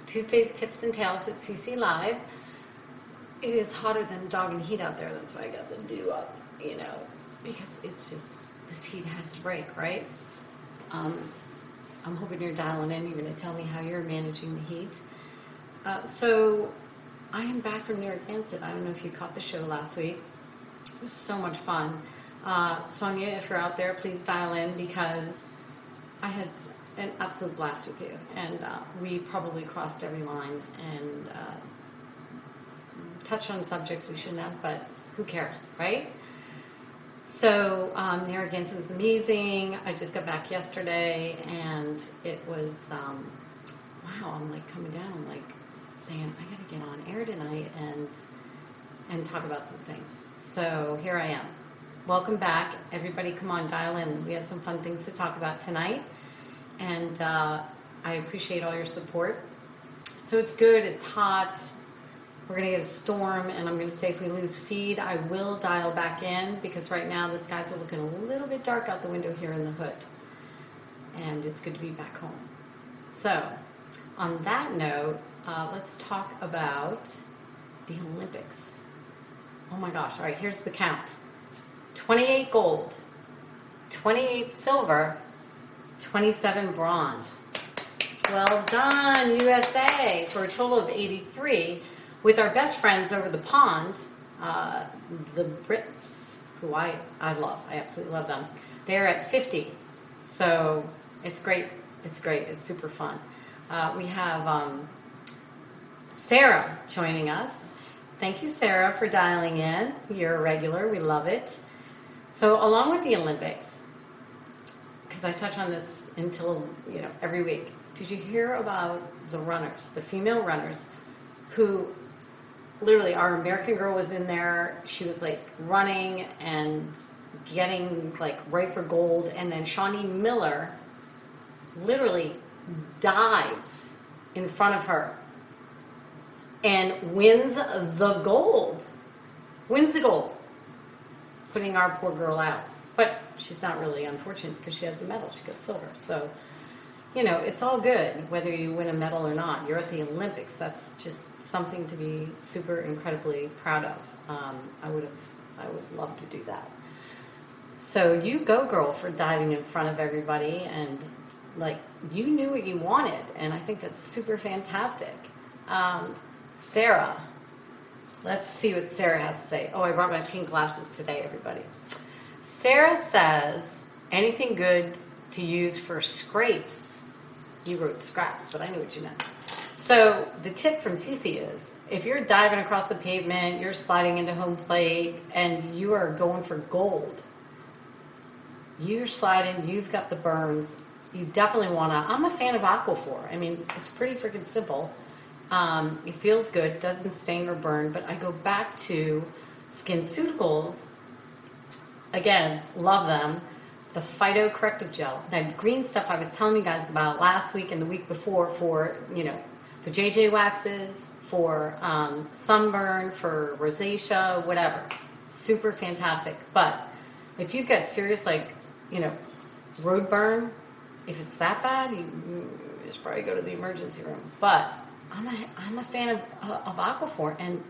Tuesday's Tips and Tales with CC Live. It is hotter than dog and heat out there. That's why I got the dew up, because it's just, this heat has to break, right? I'm hoping you're dialing in. You're going to tell me how you're managing the heat. So I am back from Narragansett. I don't know if you caught the show last week. It was so much fun. Sonia, if you're out there, please dial in because I had an absolute blast with you. And we probably crossed every line and touched on subjects we shouldn't have, but who cares, right? So Narragansett was amazing. I just got back yesterday, and it was, wow, I'm like coming down, I'm like saying, I gotta get on air tonight and talk about some things. So here I am. Welcome back. Everybody come on, dial in. We have some fun things to talk about tonight, and I appreciate all your support. So it's good, it's hot. We're going to get a storm, and I'm going to say if we lose feed, I will dial back in because right now the skies are looking a little bit dark out the window here in the hood, and it's good to be back home. So on that note, let's talk about the Olympics. Oh my gosh. All right, here's the count. 28 gold, 28 silver, 27 bronze. Well done, USA, for a total of 83. With our best friends over the pond, the Brits, who I love, I absolutely love them, they're at 50. So it's great, it's super fun. We have Sarah joining us. Thank you, Sarah, for dialing in. You're a regular, we love it. So along with the Olympics, because I touch on this until, every week, did you hear about the runners, the female runners, who literally, our American girl was in there. She was like running and getting like right for gold. And then Shawnee Miller literally dives in front of her and wins the gold. Wins the gold. Putting our poor girl out. But she's not really unfortunate because she has the medal. She got silver. So, it's all good whether you win a medal or not. You're at the Olympics. That's just something to be super incredibly proud of. I would love to do that. So you go, girl, for diving in front of everybody, and you knew what you wanted, and I think that's super fantastic. Sarah, let's see what Sarah has to say. Oh, I brought my pink glasses today, everybody. Sarah says, anything good to use for scrapes? You wrote scraps, but I knew what you meant. So the tip from Cece is, if you're diving across the pavement, you're sliding into home plate, and you are going for gold, you're sliding, you've got the burns, you definitely want to, I'm a fan of Aquaphor. I mean, it's pretty freaking simple. It feels good, doesn't stain or burn, but I go back to SkinCeuticals. Again, love them. The Phyto Corrective Gel. That green stuff I was telling you guys about last week and the week before for, the JJ waxes, for sunburn, for rosacea, whatever. Super fantastic. But if you've got serious, road burn, if it's that bad, you should probably go to the emergency room. But I'm a fan of Aquaphor, and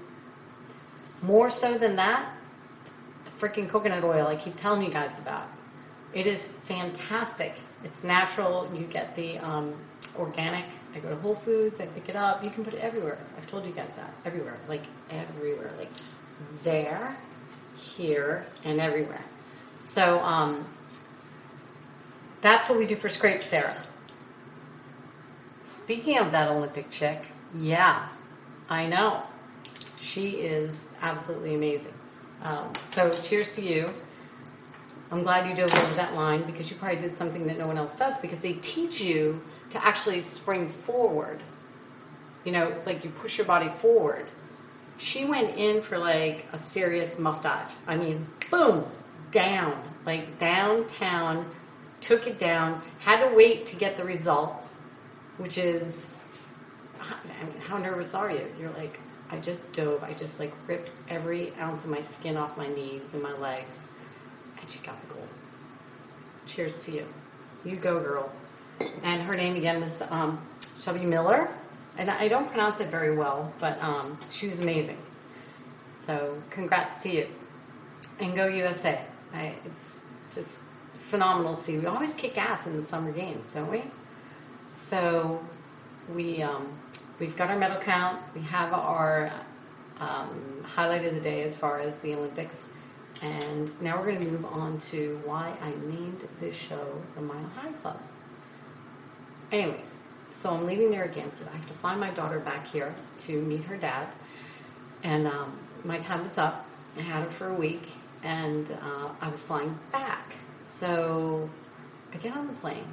more so than that, the freaking coconut oil I keep telling you guys about. It is fantastic. It's natural. You get the organic. I go to Whole Foods. I pick it up. You can put it everywhere. I've told you guys that. Everywhere. Everywhere. There, here, and everywhere. So that's what we do for scrapes, Sarah. Speaking of that Olympic chick, yeah, I know. She is absolutely amazing. So cheers to you. I'm glad you dove over that line because you probably did something that no one else does, because they teach you to actually spring forward. You push your body forward. She went in for a serious muff dive. I mean, boom, down, downtown, took it down, had to wait to get the results, which is, how nervous are you? You're like, I just dove, I just ripped every ounce of my skin off my knees and my legs. She got the gold. Cheers to you. You go, girl. And her name again is Shelby Miller. And I don't pronounce it very well, but she was amazing. So congrats to you. And go USA. It's just phenomenal to see. We always kick ass in the summer games, don't we? So we've got our medal count. We have our highlight of the day as far as the Olympics. And now we're going to move on to why I named this show the Mile High Club. Anyways, so I'm leaving Narragansett. I have to fly my daughter back here to meet her dad. And my time was up. I had her for a week, and I was flying back. So I get on the plane,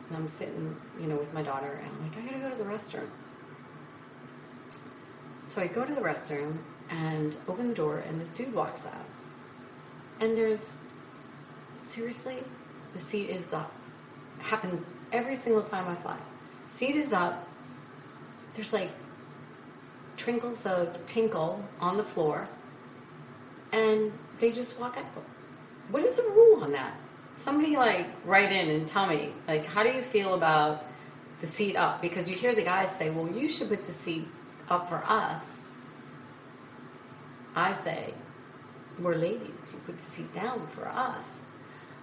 and I'm sitting, with my daughter, and I'm like, I gotta go to the restroom. So I go to the restroom and open the door, and this dude walks out. And seriously, the seat is up. It happens every single time I fly. Seat is up. There's like trinkles of tinkle on the floor. And they just walk out. What is the rule on that? Somebody write in and tell me, how do you feel about the seat up? Because you hear the guys say, well, you should put the seat up for us. I say, we're ladies. You put the seat down for us.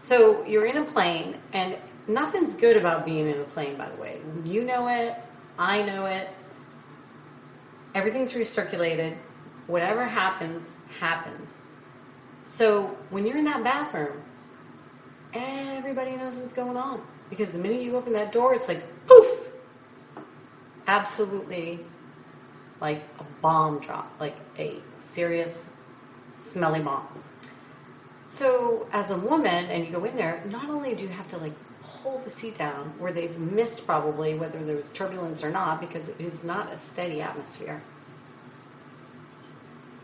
So you're in a plane, and nothing's good about being in a plane, by the way. You know it. I know it. Everything's recirculated. Whatever happens, happens. So when you're in that bathroom, everybody knows what's going on. Because the minute you open that door, it's like, poof! Absolutely like a bomb drop. Like a serious, smelly bomb. So as a woman, and you go in there, not only do you have to hold the seat down, where they've missed probably whether there was turbulence or not, because it is not a steady atmosphere.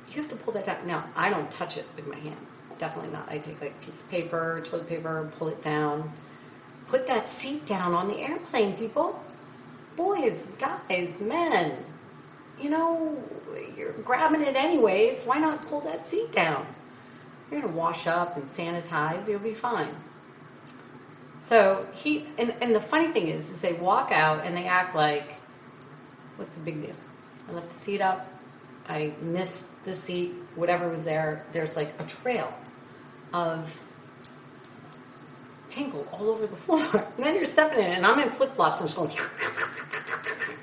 You have to pull that down. Now, I don't touch it with my hands. Definitely not. I take a piece of paper, toilet paper, pull it down. Put that seat down on the airplane, people. Boys, guys, men. You're grabbing it anyways. Why not pull that seat down? You're going to wash up and sanitize. You'll be fine. So and the funny thing is they walk out and they act like, what's the big deal? I left the seat up. I missed the seat, whatever was there. There's a trail of tinkle all over the floor. And then you're stepping in it, and I'm in flip-flops, and it's going,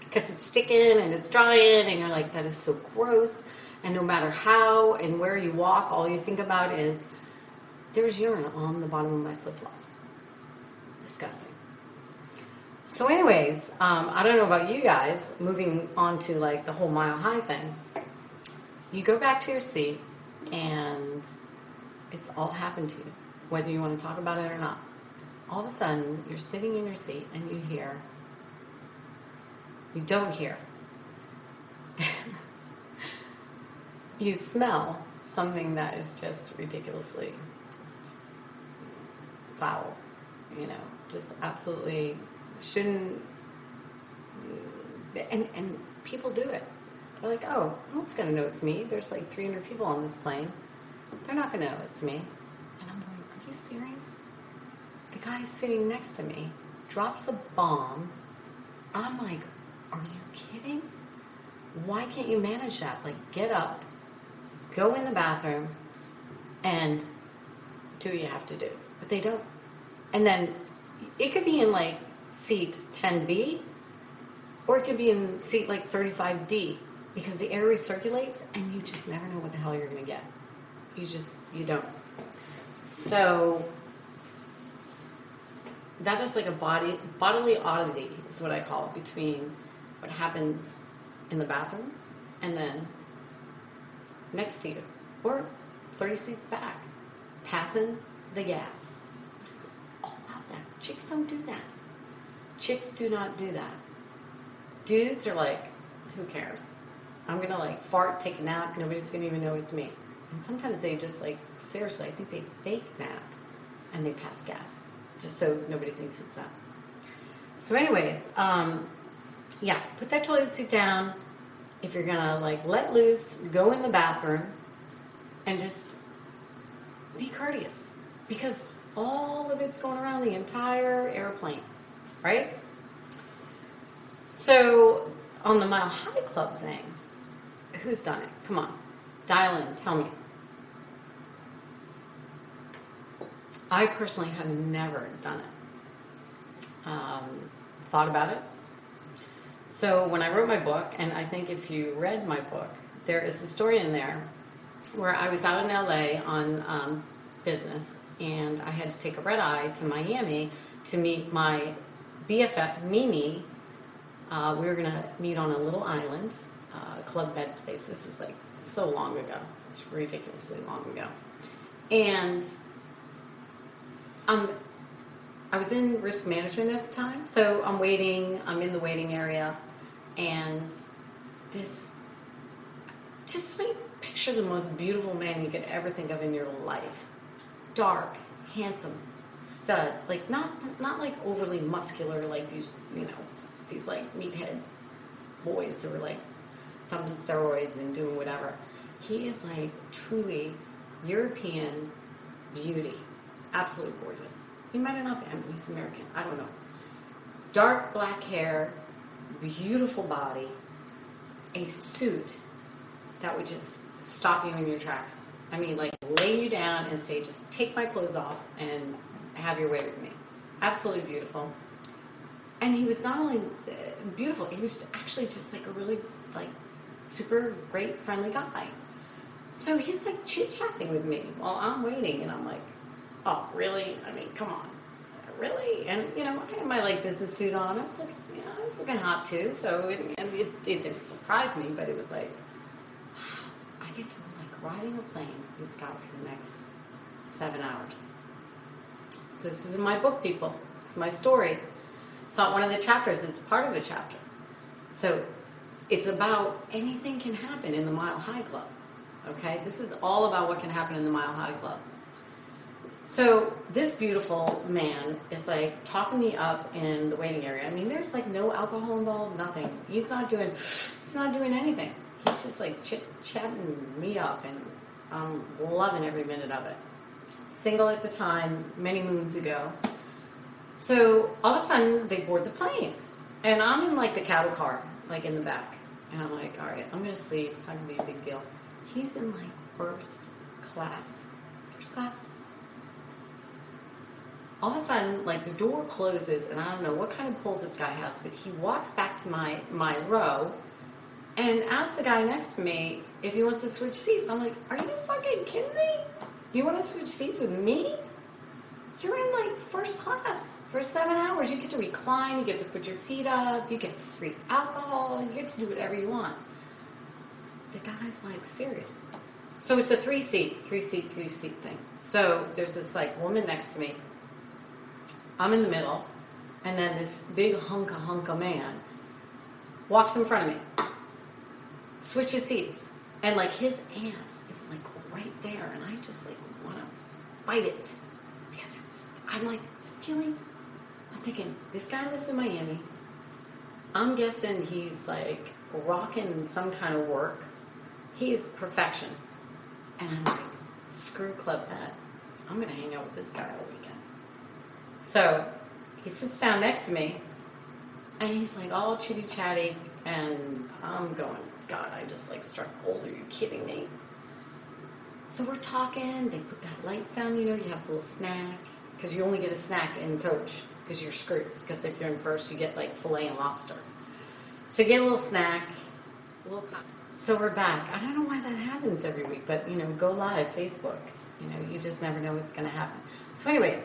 because it's sticking and it's drying, and you're like, that is so gross. And no matter how and where you walk, all you think about is, there's urine on the bottom of my flip-flops. Disgusting. So anyways, I don't know about you guys, moving on to the whole Mile High thing. You go back to your seat, and it's all happened to you, whether you want to talk about it or not. All of a sudden, you're sitting in your seat, and you don't hear. You smell something that is just ridiculously foul, just absolutely shouldn't, and people do it. They're like, oh, no one's going to know it's me. There's 300 people on this plane. They're not going to know it's me. And I'm going, are you serious? The guy sitting next to me drops a bomb. I'm like, are you kidding? Why can't you manage that? Get up, go in the bathroom, and do what you have to do. But they don't. And then it could be in seat 10B, or it could be in seat 35D, because the air recirculates, and you just never know what the hell you're going to get. You don't. So that is a bodily oddity is what I call it, between what happens in the bathroom and then next to you, or 30 seats back, passing the gas. What is it all about that? Chicks don't do that. Chicks do not do that. Dudes are who cares? I'm going to fart, take a nap, nobody's going to even know it's me. And sometimes they just seriously, I think they fake nap and they pass gas, just so nobody thinks it's them. So anyways, put that toilet seat down. If you're going to let loose, go in the bathroom, and just be courteous. Because all of it's going around the entire airplane, right? So on the Mile High Club thing, who's done it? Come on, dial in, tell me. I personally have never done it. Thought about it. So when I wrote my book, and I think if you read my book, there is a story in there where I was out in LA on business, and I had to take a red eye to Miami to meet my BFF, Mimi. We were going to meet on a little island, Club Med place. This was like so long ago. It's ridiculously long ago. And I was in risk management at the time, so I'm in the waiting area, and just like picture the most beautiful man you could ever think of in your life. Dark, handsome, stud, like not like overly muscular like these like meathead boys who are like pumping steroids and doing whatever. He is like truly European beauty. Absolutely gorgeous. He might not be, I mean, he's American, I don't know. Dark black hair, beautiful body, a suit that would just stop you in your tracks. I mean, like lay you down and say, just take my clothes off and have your way with me. Absolutely beautiful. And he was not only beautiful, he was actually just like a really like super great friendly guy. So he's like chit-chatting with me while I'm waiting, and I'm like, oh, really? I mean, come on. Really? And, I had my, like, business suit on. I was like, I was looking hot, too. So, it didn't surprise me, but it was like, wow, I get to, like, riding a plane with this guy for the next 7 hours. So this is in my book, people. It's my story. It's not one of the chapters. It's part of a chapter. So it's about anything can happen in the Mile High Club. Okay? This is all about what can happen in the Mile High Club. So this beautiful man is like talking me up in the waiting area. I mean, there's like no alcohol involved, nothing. He's not doing anything. He's just like chatting me up, and I'm loving every minute of it. Single at the time, many moons ago. So all of a sudden they board the plane, and I'm in like the cattle car, like in the back, and I'm like, all right, I'm gonna sleep. It's not gonna be a big deal. He's in like first class. All of a sudden, like, the door closes, and I don't know what kind of pull this guy has, but he walks back to my row and asks the guy next to me if he wants to switch seats. I'm like, are you fucking kidding me? You want to switch seats with me? You're in, like, first class for 7 hours. You get to recline, you get to put your feet up, you get free alcohol, you get to do whatever you want. The guy's, like, serious. So it's a three-seat thing. So there's this, like, woman next to me. I'm in the middle, and then this big hunka man walks in front of me, switches seats, and like his ass is like right there, and I just like want to bite it because I'm like feeling. I'm thinking this guy lives in Miami. I'm guessing he's like rocking some kind of work. He is perfection, and I'm like, screw Club Med. I'm gonna hang out with this guy all weekend. So he sits down next to me, and he's like all chitty-chatty, and I'm going, God, I just like struck gold. Are you kidding me? So we're talking. They put that lights down, you have a little snack, because you only get a snack in coach, because you're screwed. Because if you're in first, you get like filet and lobster. So you get a little snack, a little pop. So we're back. I don't know why that happens every week, but go live, Facebook. You just never know what's going to happen. So anyways,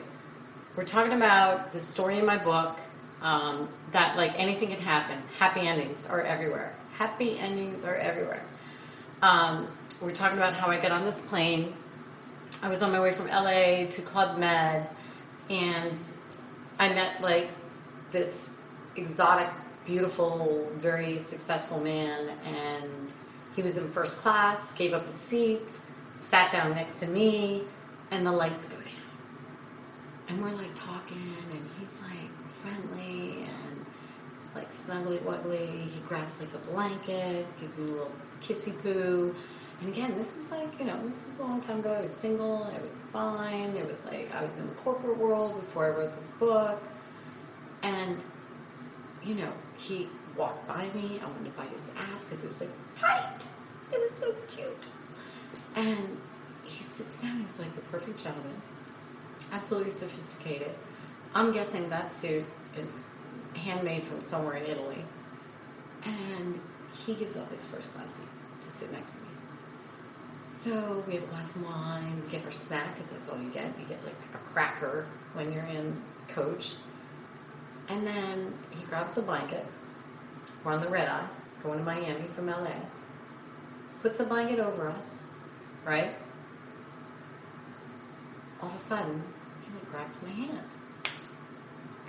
we're talking about the story in my book, that like anything can happen. Happy endings are everywhere. Happy endings are everywhere. We're talking about how I got on this plane. I was on my way from LA to Club Med, and I met like this exotic, beautiful, very successful man, and he was in first class, gave up his seat, sat down next to me, and the lights go down. And we're like talking, and he's like friendly and like snuggly wuggly. He grabs like a blanket, gives me a little kissy poo. And again, this is like, this is a long time ago. I was single, it was fine. It was like, I was in the corporate world before I wrote this book. And, he walked by me. I wanted to bite his ass because it was like tight. It was so cute. And he sits down. He's like the perfect gentleman, absolutely sophisticated. I'm guessing that suit is handmade from somewhere in Italy. And he gives up his first class seat to sit next to me. So we have a glass of wine, we get our snack, because that's all you get. You get like a cracker when you're in coach. And then he grabs the blanket. We're on the red eye, going to Miami from LA. Puts the blanket over us, right? All of a sudden, he grabs my hand.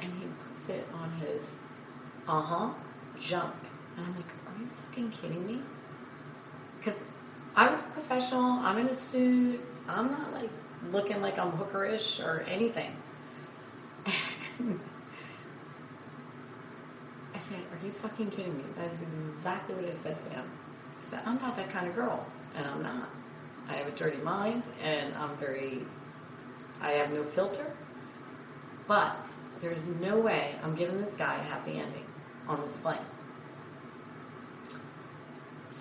And he puts it on his, junk. And I'm like, are you fucking kidding me? Because I was a professional, I'm in a suit, I'm not like looking like I'm hookerish or anything. I said, are you fucking kidding me? That is exactly what I said to him. I said, I'm not that kind of girl, and I'm not. I have a dirty mind, and I have no filter, but there's no way I'm giving this guy a happy ending on this plane.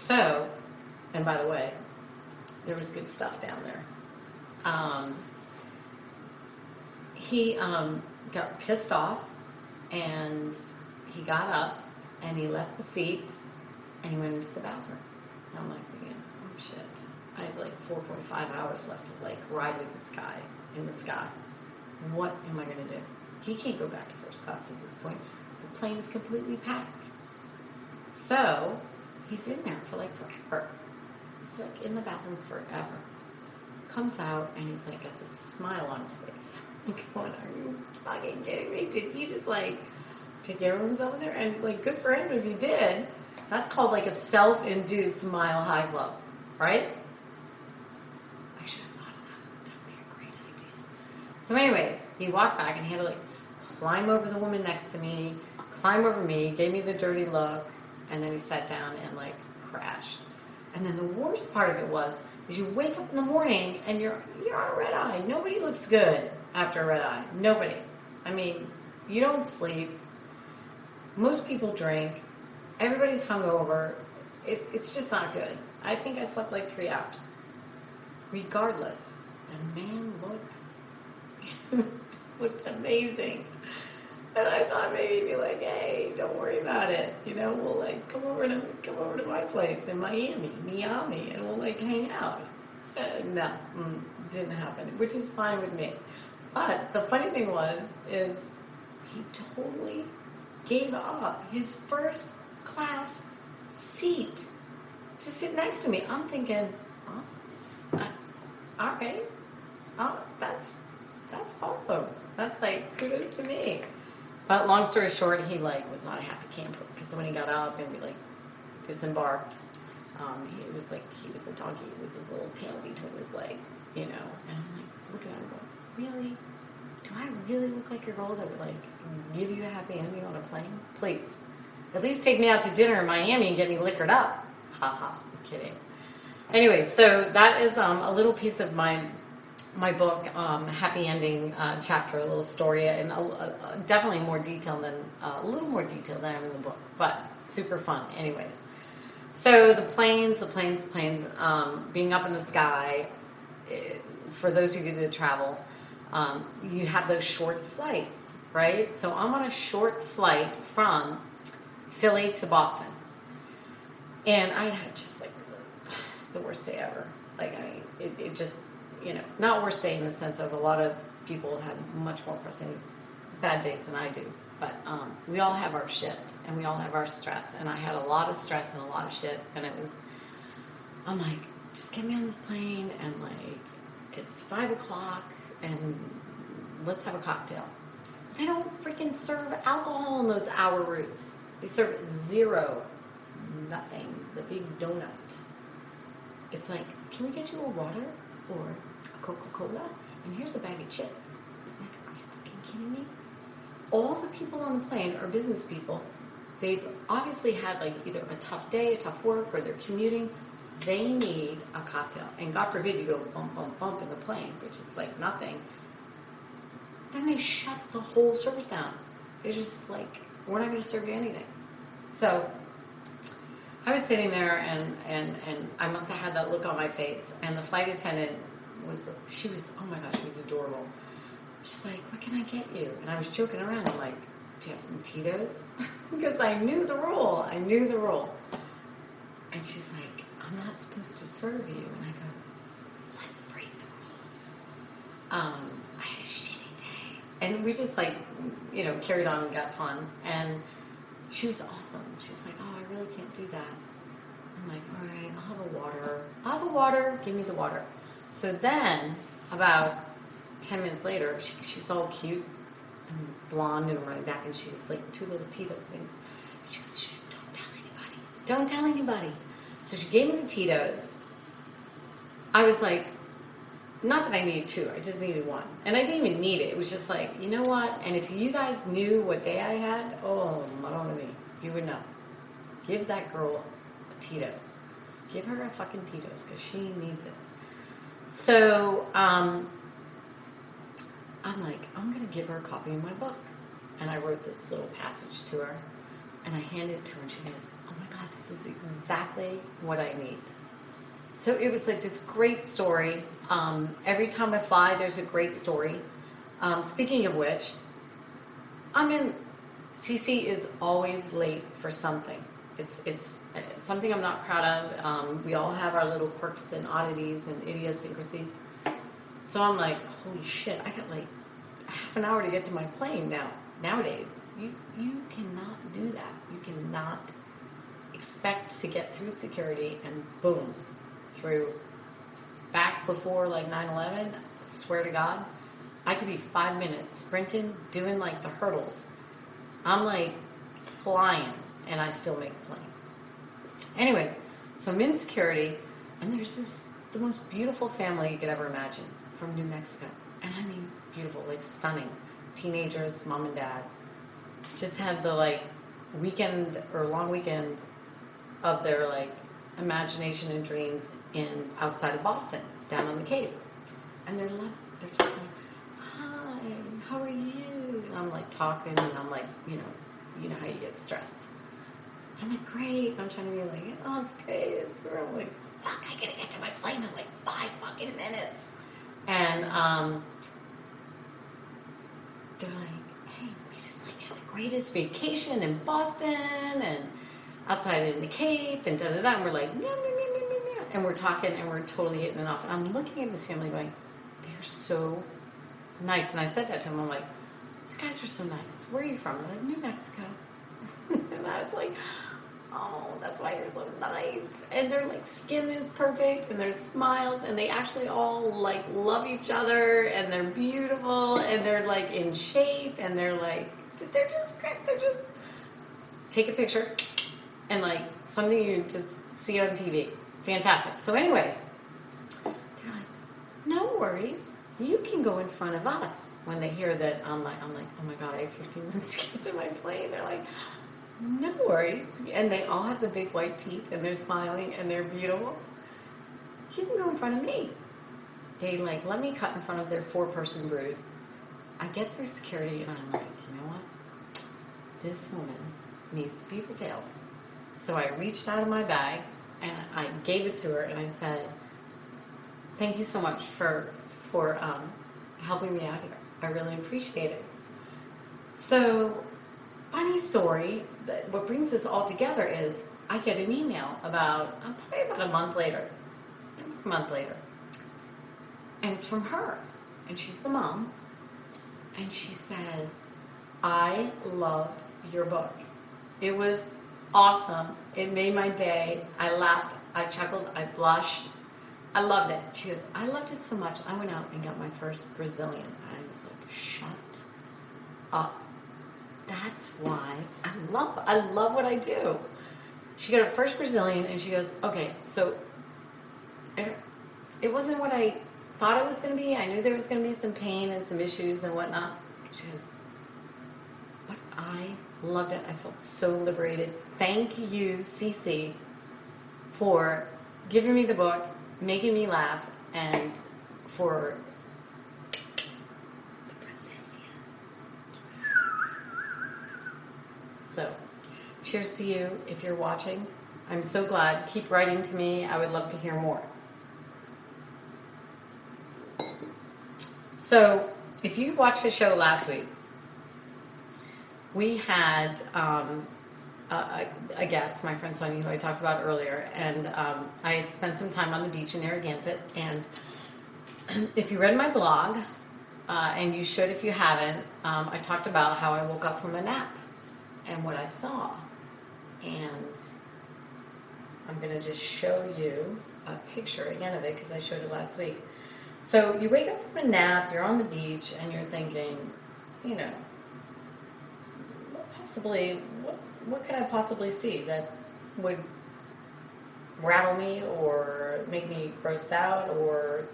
So, and by the way, there was good stuff down there. He got pissed off, and he got up, and he left the seat, and he went into the bathroom. And I'm like, oh shit. I have like 4.5 hours left to like ride with this guy in the sky. What am I going to do? He can't go back to first class at this point. The plane is completely packed. So, he's in there for like forever. He's like in the bathroom forever. Comes out and he's like got this smile on his face. I'm going, are you fucking kidding me? Did he just like take care of himself in there? And like good for him if he did. That's called like a self-induced mile high club, right? I should have thought of that. That would be a great idea. So anyways, he walked back and he had to like climb over the woman next to me, climb over me, gave me the dirty look, and then he sat down and like crashed. And then the worst part of it was, is you wake up in the morning and you're on a red eye. Nobody looks good after a red eye. Nobody. I mean, you don't sleep. Most people drink. Everybody's hungover. It's just not good. I think I slept like 3 hours. Regardless, the man looked amazing. And I thought maybe he'd be like, hey, don't worry about it. You know, we'll like come over to my place in Miami, and we'll like hang out. No, didn't happen, which is fine with me. But the funny thing is he totally gave up his first class seat to sit next to me. I'm thinking, all right, that's awesome. That's like kudos to me. But long story short, he like was not a happy camper because when he got up and we like disembarked, he was a doggy with his little tail between his legs, you know. And I'm like, looking at him, going, really? Do I really look like a girl that would like give you a happy ending on a plane? Please, at least take me out to dinner in Miami and get me liquored up. Ha ha, I'm kidding. Anyway, so that is a little piece of my book, happy ending chapter, a little story, and definitely more detail than a little more detail than in the book, but super fun. Anyways, so the planes, being up in the sky. For those of you that travel, you have those short flights, right? So I'm on a short flight from Philly to Boston, and I had just like the worst day ever. Like it just. You know, not worst day in the sense of a lot of people have much more pressing bad days than I do. But we all have our shit and we all have our stress. And I had a lot of stress and a lot of shit. And I'm like, just get me on this plane and like, it's 5 o'clock and let's have a cocktail. They don't freaking serve alcohol in those hour routes. They serve zero, nothing, the big donut. It's like, can we get you a water? Or a Coca-Cola, and here's a bag of chips. Like, are you fucking kidding me? All the people on the plane are business people. They've obviously had like either a tough day, a tough work, or they're commuting. They need a cocktail. And God forbid you go bump, bump, bump in the plane, which is like nothing. Then they shut the whole service down. They're just like, we're not going to serve you anything. So I was sitting there, and I must have had that look on my face. And the flight attendant oh my gosh, she was adorable. She's like, what can I get you? And I was joking around. I'm like, do you have some Tito's? Because I knew the rule. And she's like, I'm not supposed to serve you. And I go, let's break the rules. I had a shitty day. And we just carried on and got fun. And she was awesome. She's like, oh, I really can't do that. I'm like, all right, I'll have a water. Give me the water. So then, about 10 minutes later, she's all cute and blonde and running back, and she's like 2 little Tito's things. And she goes, shh, don't tell anybody. So she gave me the Tito's. I was like, not that I needed 2, I just needed 1. And I didn't even need it. It was just like, you know what? And if you guys knew what day I had, oh, Madonna, you would know. Give that girl a Tito's. Give her a fucking Tito's, because she needs it. So, I'm like, I'm going to give her a copy of my book. And I wrote this little passage to her, and I handed it to her, and she goes, oh my God, this is exactly what I need. So it was like this great story. Every time I fly, there's a great story. Speaking of which, Cece is always late for something. It's something I'm not proud of. We all have our little quirks and oddities and idiosyncrasies. So I'm like, holy shit, I got like half an hour to get to my plane now. Nowadays, you cannot do that. You cannot expect to get through security and boom, through. Back before like 9/11, I swear to God, I could be 5 minutes sprinting, doing like the hurdles. I'm like flying, and I still make the plane. Anyways, so I'm in security, and there's the most beautiful family you could ever imagine from New Mexico. And I mean beautiful, like stunning. Teenagers, mom and dad. Just had the like weekend or long weekend of their like imagination and dreams outside of Boston, down on the Cape. And they're just like, hi, how are you? And I'm like talking, and I'm like, you know how you get stressed. I'm like, great. I'm trying to be like, oh, it's great. It's real. I'm like, fuck, I gotta get to my plane in like 5 fucking minutes. And they're like, hey, we just like had the greatest vacation in Boston and outside in the Cape and da-da-da. And we're like, meow, meow, meow, meow, meow, meow. And we're talking, and we're totally hitting it off. And I'm looking at this family going, they're so nice. And I said that to them. I'm like, you guys are so nice. Where are you from? They're like, New Mexico. And I was like, oh, that's why you're so nice. And their like skin is perfect, and their smiles, and they actually all like love each other, and they're beautiful, and they're like in shape, and they're just great. They're just take a picture, and like something you just see on TV. Fantastic. So anyways, they're like, no worries. You can go in front of us. When they hear that, I'm like, oh my God, I have 15 minutes to get to my plane. They're like, no worries. And they all have the big white teeth, and they're smiling, and they're beautiful. You can go in front of me. They like let me cut in front of their 4-person brood. I get through security, and I'm like, you know what? This woman needs to be details. So I reached out of my bag, and I gave it to her, and I said, thank you so much for helping me out here. I really appreciate it. So, funny story, what brings this all together is I get an email probably about a month later. And it's from her. And she's the mom. And she says, I loved your book. It was awesome. It made my day. I laughed. I chuckled. I blushed. I loved it. She goes, I loved it so much, I went out and got my first Brazilian. I was like, shut up. That's why I love what I do. She got her first Brazilian, and she goes, okay, so it wasn't what I thought it was going to be. I knew there was going to be some pain and some issues and whatnot. She goes, but I loved it. I felt so liberated. Thank you, Cece, for giving me the book, making me laugh, and for the Brazilian. So Cheers to you if you're watching. I'm so glad. Keep writing to me. I would love to hear more. So, if you watched the show last week, we had a guest, my friend Sonia, who I talked about earlier, and I had spent some time on the beach in Narragansett. And if you read my blog, and you should if you haven't, I talked about how I woke up from a nap and what I saw. And I'm going to just show you a picture again of it because I showed it last week. So you wake up from a nap, you're on the beach, and you're thinking, you know, what could I possibly see that would rattle me or make me grossed out or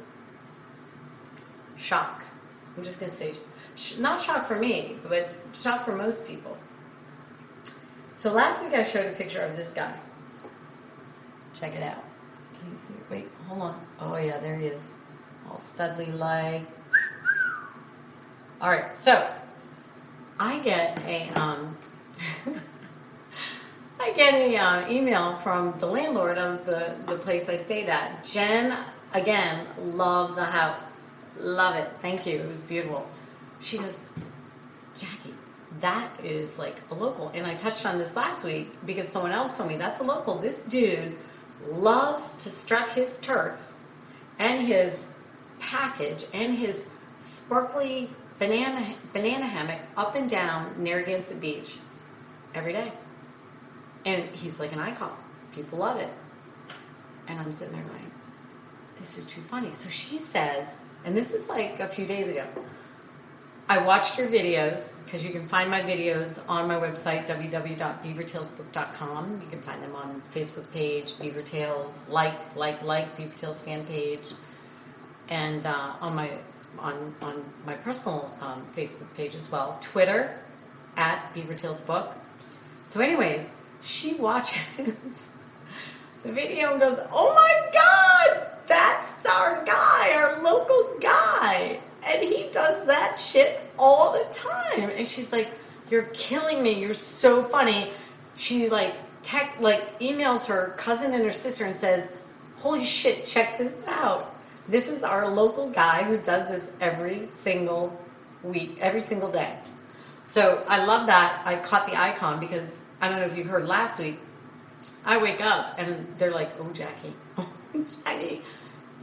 shock? I'm just going to say, not shock for me, but shock for most people. So last week I showed a picture of this guy. Check it out. Can you see it? Wait, hold on. Oh yeah, there he is. All studly-like. All right, so I get a email from the landlord of the place I stayed at. Jen, again, love the house. Love it. Thank you. It was beautiful. She goes, Jackie, that is like a local. And I touched on this last week because someone else told me that's a local. This dude loves to strut his turf and his package and his sparkly banana hammock up and down Narragansett Beach every day. And he's like an icon. People love it. And I'm sitting there going, this is too funny. So she says, and this is like a few days ago, I watched your videos, because you can find my videos on my website, www.beavertailsbook.com. You can find them on Facebook page, Beaver Tales, like Beaver Tales fan page, and on my personal Facebook page as well, Twitter, @BeaverTalesBook. So anyways, she watches the video and goes, oh my God, that's our guy, our local guy. And he does that shit all the time. And she's like, you're killing me. You're so funny. She emails her cousin and her sister and says, holy shit, check this out. This is our local guy who does this every single week, every single day. So I love that. I caught the icon because I don't know if you heard last week, I wake up and they're like, oh, Jackie, Jackie.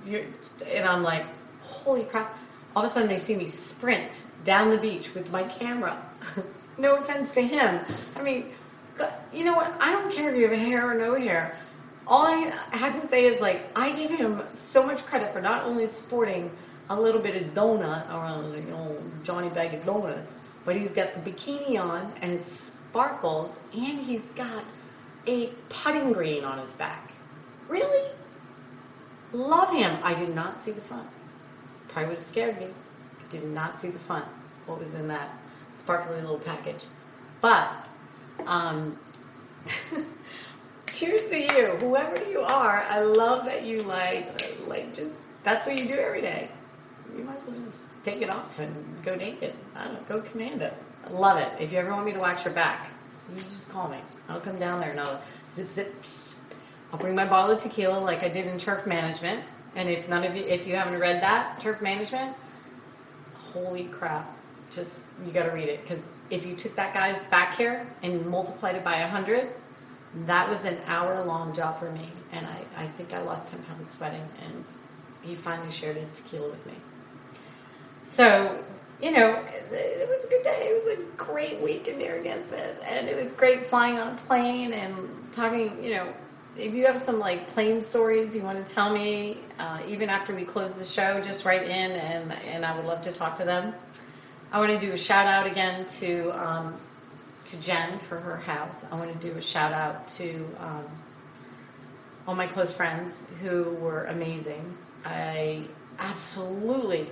And I'm like, holy crap. All of a sudden they see me sprint down the beach with my camera. No offense to him. I mean, you know what? I don't care if you have hair or no hair. All I have to say is, like, I give him so much credit for not only sporting a little bit of donut, or, you know, Johnny Bag of Donuts, but he's got the bikini on and it sparkles, and he's got a putting green on his back. Really? Love him. I did not see the front. Probably would have scared me. Did not see the fun. What was in that sparkly little package. But, cheers to you. Whoever you are, I love that you just, that's what you do every day. You might as well just take it off and go naked. I don't know, go commando. I love it. If you ever want me to watch your back, you just call me. I'll come down there and I'll zip. I'll bring my bottle of tequila like I did in Turf Management. And if you haven't read that, Turf Management, holy crap, just, you gotta read it. Because if you took that guy's back hair and multiplied it by 100, that was an hour-long job for me. And I think I lost 10 pounds sweating, and he finally shared his tequila with me. So, you know, it was a good day. It was a great week in Narragansett. And it was great flying on a plane and talking, you know, if you have some like plane stories you want to tell me, even after we close the show, just write in and I would love to talk to them. I want to do a shout out again to Jen for her house. I want to do a shout out to all my close friends who were amazing.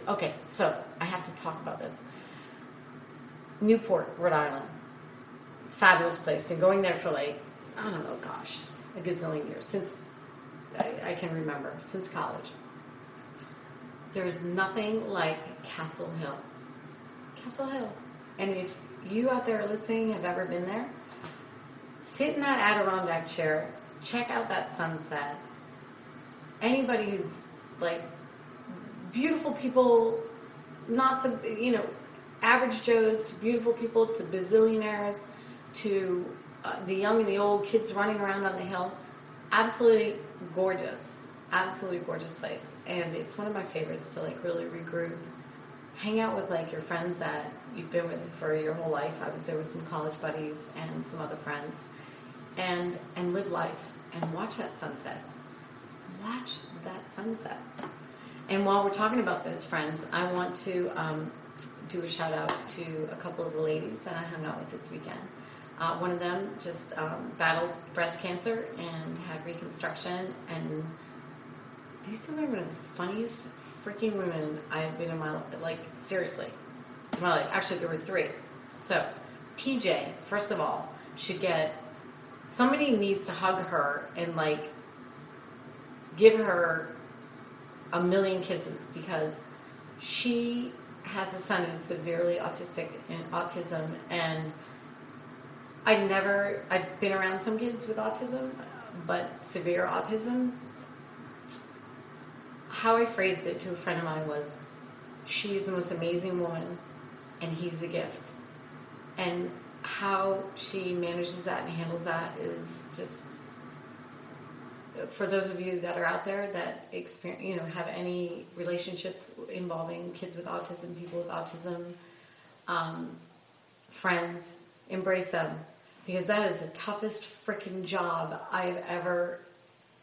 Okay, so I have to talk about this. Newport, Rhode Island. Fabulous place. Been going there for like, I don't know, gosh, a gazillion years, since I can remember, since college. There's nothing like Castle Hill. Castle Hill. And if you out there listening have ever been there, sit in that Adirondack chair, check out that sunset. Anybody who's like beautiful people, not so, average Joes to beautiful people to bazillionaires to the young and the old, kids running around on the hill. Absolutely gorgeous place. And it's one of my favorites to like really regroup, hang out with like your friends that you've been with for your whole life. I was there with some college buddies and some other friends, and live life and watch that sunset. Watch that sunset. And while we're talking about those friends, I want to do a shout out to a couple of the ladies that I hung out with this weekend. One of them just battled breast cancer and had reconstruction, and these two women are the funniest freaking women I've been in my life. Like, seriously. In my life. Actually, there were three. So, PJ, first of all, should get, somebody needs to hug her and, like, give her a million kisses, because she has a son who's severely autistic and autism, and I've been around some kids with autism, but severe autism. How I phrased it to a friend of mine was, she's the most amazing woman, and he's the gift. And how she manages that and handles that is just, for those of you that are out there that experience, have any relationships involving kids with autism, people with autism, friends, embrace them, because that is the toughest freaking job I've ever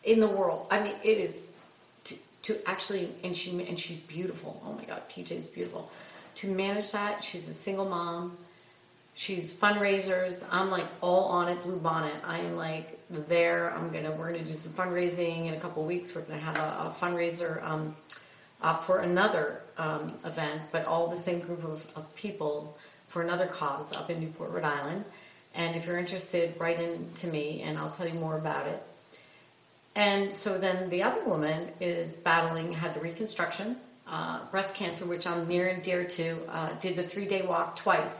in the world. I mean, it is to actually, and she's beautiful. Oh my God, PJ's beautiful. To manage that, she's a single mom. She's fundraisers. I'm like all on it, blue bonnet. I am like there. We're gonna do some fundraising in a couple of weeks. We're gonna have a fundraiser for another event, but all the same group of people for another cause up in Newport, Rhode Island. And if you're interested, write in to me and I'll tell you more about it. And so then the other woman is had the reconstruction, breast cancer, which I'm near and dear to, did the 3-day walk twice.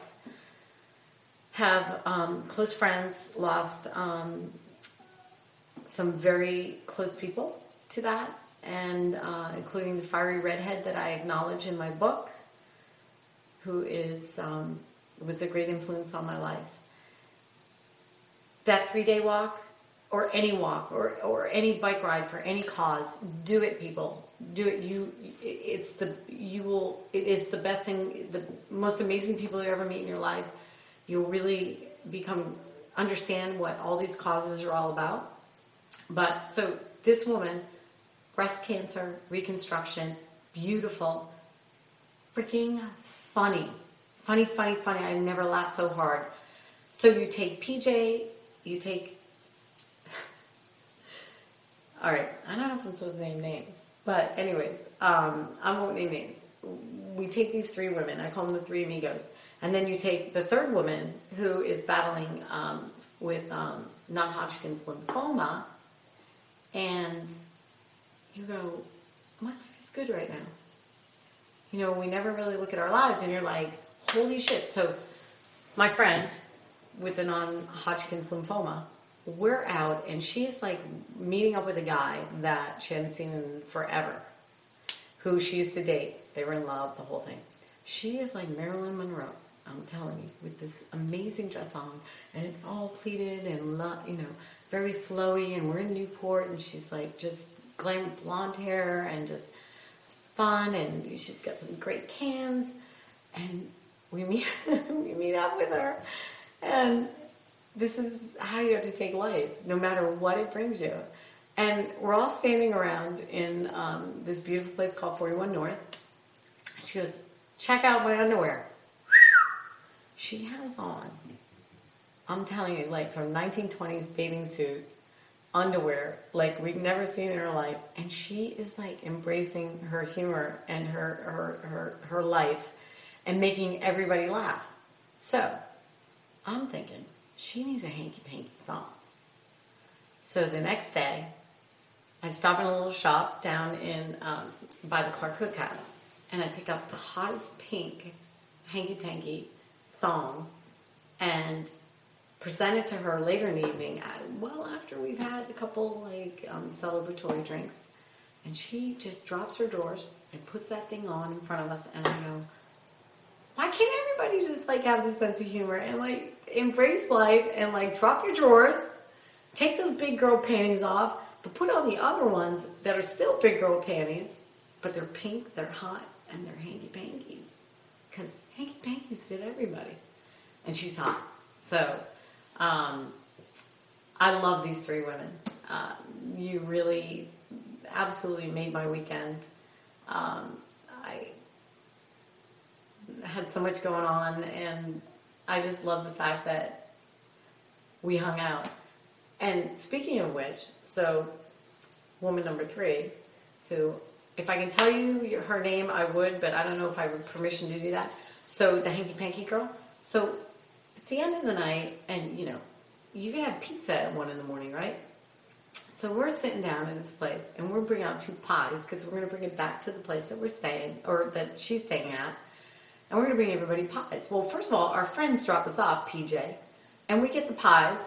Have close friends, lost some very close people to that, and including the fiery redhead that I acknowledge in my book, who was a great influence on my life. That 3-day walk, or any walk, or any bike ride for any cause, do it, people. Do it. It is the best thing, the most amazing people you ever meet in your life. You'll really understand what all these causes are all about. But, so, this woman, breast cancer, reconstruction, beautiful, freaking funny. Funny. I've never laughed so hard. So you take PJ, all right, I don't know if I'm supposed to name names, but anyways, I won't name names. We take these three women, I call them the three amigos, and then you take the third woman who is battling with non-Hodgkin's lymphoma, and you go, my life is good right now. We never really look at our lives, and you're like, holy shit. So my friend with the non-Hodgkin's lymphoma, we're out, and she's like meeting up with a guy that she hadn't seen in forever, who she used to date. They were in love, the whole thing. She is like Marilyn Monroe, I'm telling you, with this amazing dress on, and it's all pleated and very flowy, and we're in Newport, and she's like just glam blonde hair and just fun, and she's got some great cans, and we meet up with her, and this is how you have to take life, no matter what it brings you. And we're all standing around in this beautiful place called 41 North. She goes, check out my underwear. She has on, I'm telling you, like from 1920s bathing suit, underwear, like we've never seen in her life. And she is like embracing her humor and her life and making everybody laugh. So I'm thinking, she needs a hanky-panky thong. So the next day, I stop in a little shop down in by the Clark Cookhouse, and I pick up the hottest pink hanky-panky thong and present it to her later in the evening, well after we've had a couple like celebratory drinks. And she just drops her drawers and puts that thing on in front of us, and I go, why can't everybody just like have this sense of humor and like embrace life and like drop your drawers, take those big girl panties off, but put on the other ones that are still big girl panties, but they're pink, they're hot, and they're hanky-pankies. Because hanky-pankies fit everybody. And she's hot. So, I love these three women. You really absolutely made my weekend. I had so much going on, and I just love the fact that we hung out. And speaking of which, so woman number 3, who, if I can tell you her name, I would, but I don't know if I have permission to do that. So the hanky-panky girl. So it's the end of the night, and you know, you can have pizza at 1 in the morning, right? So we're sitting down in this place, and we're bringing out 2 pies, because we're going to bring it back to the place that we're staying, or that she's staying at, and we're going to bring everybody pies. Well, first of all, our friends drop us off, PJ, and we get the pies,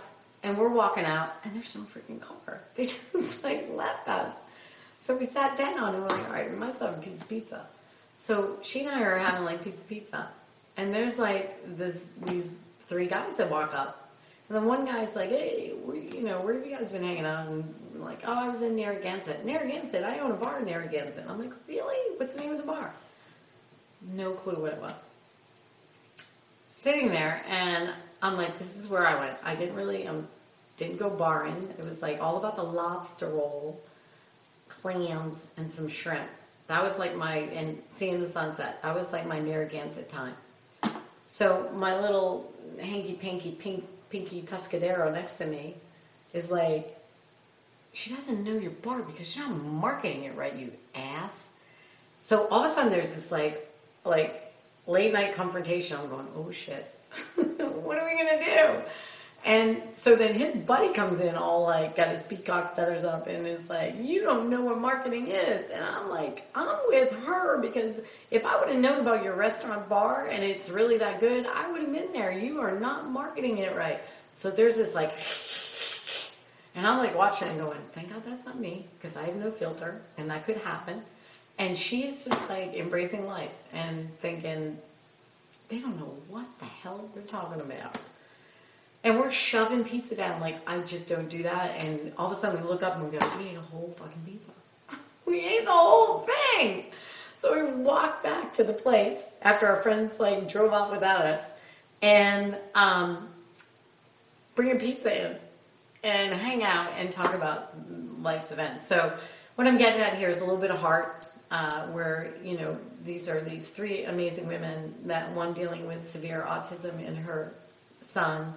and we're walking out, and there's no freaking car. They just, like, left us. So we sat down, and we're like, all right, we must have a piece of pizza. So she and I are having, like, a piece of pizza, and there's, like, these 3 guys that walk up. And then one guy's like, hey, where have you guys been hanging out? And I'm like, oh, I was in Narragansett. Narragansett? I own a bar in Narragansett. I'm like, really? What's the name of the bar? No clue what it was. Sitting there, and I'm like, this is where I went. I didn't go barring. It was like all about the lobster roll, clams, and some shrimp. That was like and seeing the sunset. That was like my Narragansett time. So my little hanky-panky Pinky Tuscadero next to me is like, she doesn't know your bar because you're not marketing it right, you ass. So all of a sudden there's this like late night confrontation. I'm going, oh shit, what are we gonna do? And so then his buddy comes in all like, got his peacock feathers up and is like, you don't know what marketing is. And I'm like, I'm with her because if I would have known about your restaurant bar and it's really that good, I would have been there. You are not marketing it right. So there's this like, and I'm like watching and going, thank God that's not me because I have no filter and that could happen. And she's just like embracing life and thinking, they don't know what the hell they're talking about. And we're shoving pizza down like, I just don't do that. And all of a sudden we look up and we go, we ate a whole fucking pizza. We ate the whole thing. So we walked back to the place after our friends like drove off without us and bring a pizza in and hang out and talk about life's events. So what I'm getting at here is a little bit of heart where, you know, these are these 3 amazing women, that one dealing with severe autism in her son,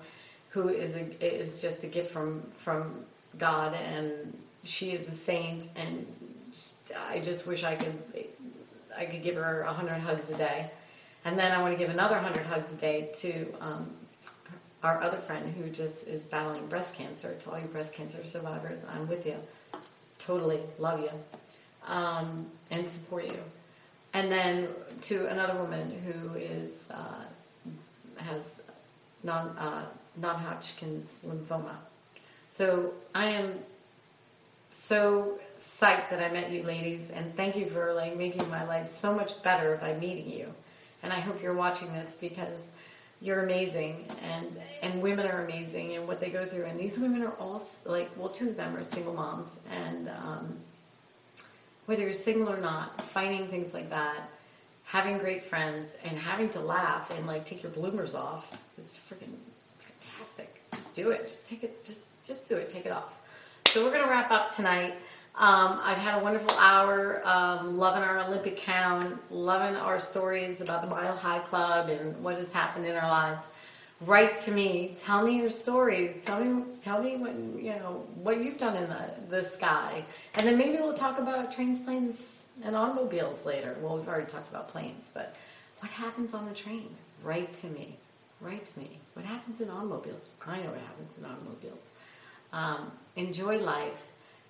who is just a gift from God, and she is a saint, and I just wish I could give her 100 hugs a day. And then I want to give another 100 hugs a day to our other friend who just is battling breast cancer. To all you breast cancer survivors, I'm with you. Totally love you. And support you. And then to another woman who is has non-Hodgkin's lymphoma. So I am so psyched that I met you ladies, and thank you for like making my life so much better by meeting you. And I hope you're watching this because you're amazing, and women are amazing and what they go through. And these women are all like, well, 2 of them are single moms, and whether you're single or not, fighting things like that, having great friends, and having to laugh and like take your bloomers off, it's freaking fantastic. Just do it. Just take it. Just do it. Take it off. So we're gonna wrap up tonight. I've had a wonderful hour, loving our Olympic count, loving our stories about the Mile High Club and what has happened in our lives. Write to me. Tell me your stories. Tell me what you've done in the sky. And then maybe we'll talk about trains, planes, and automobiles later. Well, we've already talked about planes, but what happens on the train? Write to me. Write to me. What happens in automobiles? I know what happens in automobiles. Enjoy life.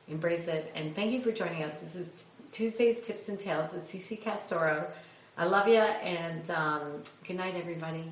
Embrace it. And thank you for joining us. This is Tuesday's Tips and Tales with CC Castoro. I love you, and good night, everybody.